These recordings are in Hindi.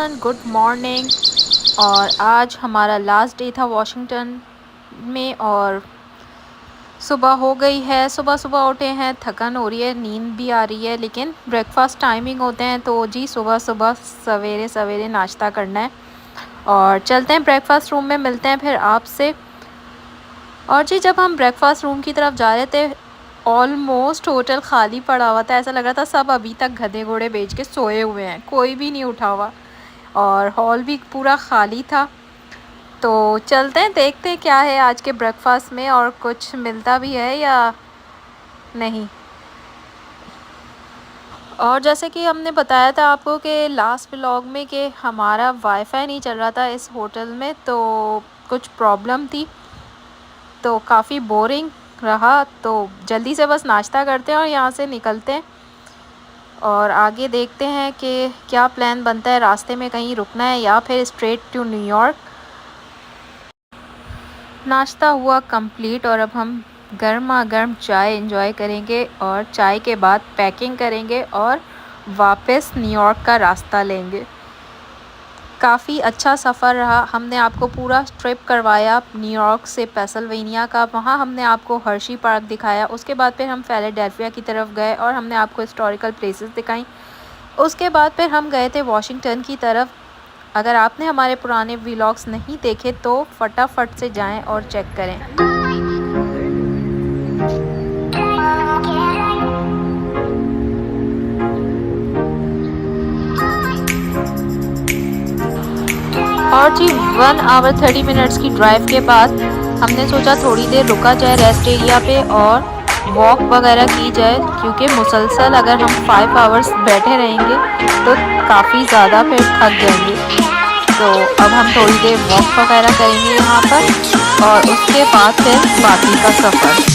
Good morning. और आज हमारा लास्ट डे था वॉशिंगटन में और सुबह हो गई है। सुबह सुबह उठे हैं, थकन हो रही है, नींद भी आ रही है, लेकिन ब्रेकफास्ट टाइमिंग होते हैं तो जी सुबह सुबह सवेरे सवेरे नाश्ता करना है। और चलते हैं ब्रेकफास्ट रूम में, मिलते हैं फिर आपसे। और जी जब हम ब्रेकफास्ट रूम की तरफ जा रहे थे ऑलमोस्ट होटल खाली पड़ा हुआ था। ऐसा लग रहा था सब अभी तक गधे घोड़े बेच के सोए हुए हैं, कोई भी नहीं उठा हुआ और हॉल भी पूरा खाली था। तो चलते हैं, देखते हैं क्या है आज के ब्रेकफास्ट में और कुछ मिलता भी है या नहीं। और जैसे कि हमने बताया था आपको कि लास्ट व्लॉग में कि हमारा वाईफाई नहीं चल रहा था इस होटल में, तो कुछ प्रॉब्लम थी, तो काफ़ी बोरिंग रहा। तो जल्दी से बस नाश्ता करते हैं और यहाँ से निकलते हैं और आगे देखते हैं कि क्या प्लान बनता है। रास्ते में कहीं रुकना है या फिर स्ट्रेट टू न्यूयॉर्क। नाश्ता हुआ कंप्लीट और अब हम गर्मा गर्म चाय एंजॉय करेंगे और चाय के बाद पैकिंग करेंगे और वापस न्यूयॉर्क का रास्ता लेंगे। काफ़ी अच्छा सफ़र रहा। हमने आपको पूरा ट्रिप करवाया न्यूयॉर्क से पेंसिल्वेनिया का। वहाँ हमने आपको हर्शी पार्क दिखाया। उसके बाद फिर हम फिलाडेल्फिया की तरफ गए और हमने आपको हिस्टोरिकल प्लेसेस दिखाई। उसके बाद फिर हम गए थे वॉशिंगटन की तरफ। अगर आपने हमारे पुराने व्लॉग्स नहीं देखे तो फटाफट से जाएं और चेक करें। और जी 1 आवर 30 मिनट्स की ड्राइव के बाद हमने सोचा थोड़ी देर रुका जाए रेस्ट एरिया पे और वॉक वगैरह की जाए, क्योंकि मुसलसल अगर हम 5 आवर्स बैठे रहेंगे तो काफ़ी ज़्यादा फिर थक जाएंगे। तो अब हम थोड़ी देर वॉक वगैरह करेंगे यहाँ पर और उसके बाद फिर बाकी का सफ़र।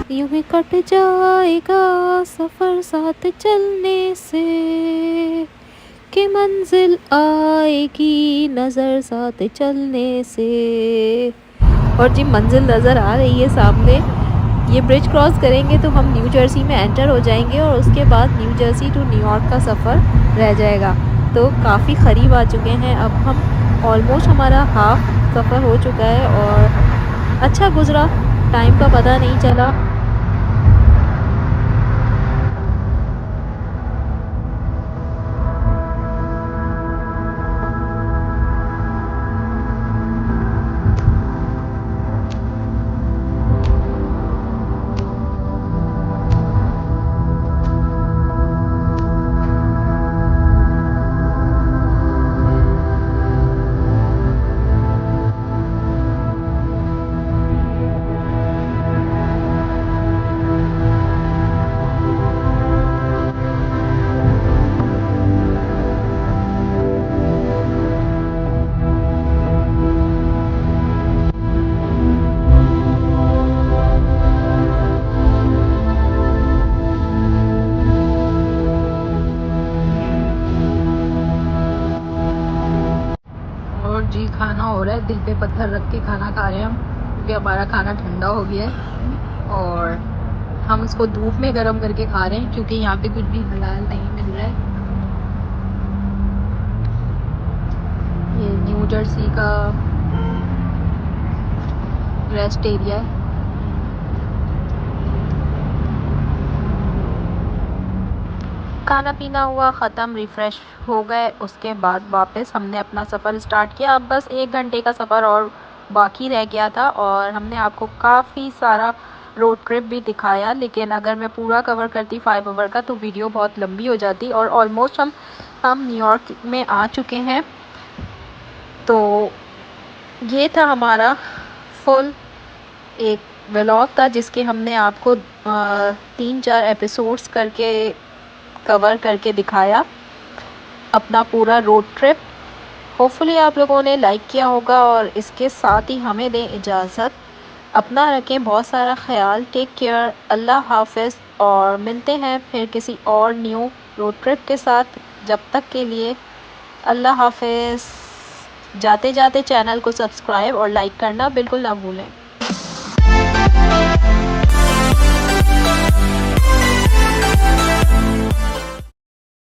यूं ही कट जाएगा सफ़र साथ चलने से, कि मंजिल आएगी नज़र साथ चलने से। और जी मंजिल नज़र आ रही है सामने। ये ब्रिज क्रॉस करेंगे तो हम न्यू जर्सी में एंटर हो जाएंगे और उसके बाद न्यू जर्सी टू न्यूयॉर्क का सफ़र रह जाएगा। तो काफ़ी क़रीब आ चुके हैं अब हम। ऑलमोस्ट हमारा हाफ सफ़र हो चुका है और अच्छा गुज़रा, टाइम का पता नहीं चला। जी खाना हो रहा है, दिल पे पत्थर रख के खाना खा रहे हैं हम, क्योंकि हमारा खाना ठंडा हो गया है और हम इसको धूप में गर्म करके खा रहे हैं, क्योंकि यहाँ पे कुछ भी हलाल नहीं मिल रहा है। ये न्यू जर्सी का रेस्ट एरिया है। खाना पीना हुआ ख़त्म, रिफ़्रेश हो गए। उसके बाद वापस हमने अपना सफ़र स्टार्ट किया। अब बस 1 घंटे का सफ़र और बाकी रह गया था और हमने आपको काफ़ी सारा रोड ट्रिप भी दिखाया, लेकिन अगर मैं पूरा कवर करती 5 आवर का तो वीडियो बहुत लंबी हो जाती और ऑलमोस्ट हम न्यूयॉर्क में आ चुके हैं। तो ये था हमारा फुल एक व्लॉग था जिसके हमने आपको 3-4 एपिसोड्स करके कवर करके दिखाया अपना पूरा रोड ट्रिप। होपफुली आप लोगों ने लाइक किया होगा और इसके साथ ही हमें दें इजाज़त। अपना रखें बहुत सारा ख्याल। Take care. अल्लाह हाफ़िज़ और मिलते हैं फिर किसी और न्यू रोड ट्रिप के साथ। जब तक के लिए अल्लाह हाफ़िज़। जाते जाते चैनल को सब्सक्राइब और लाइक करना बिल्कुल ना भूलें।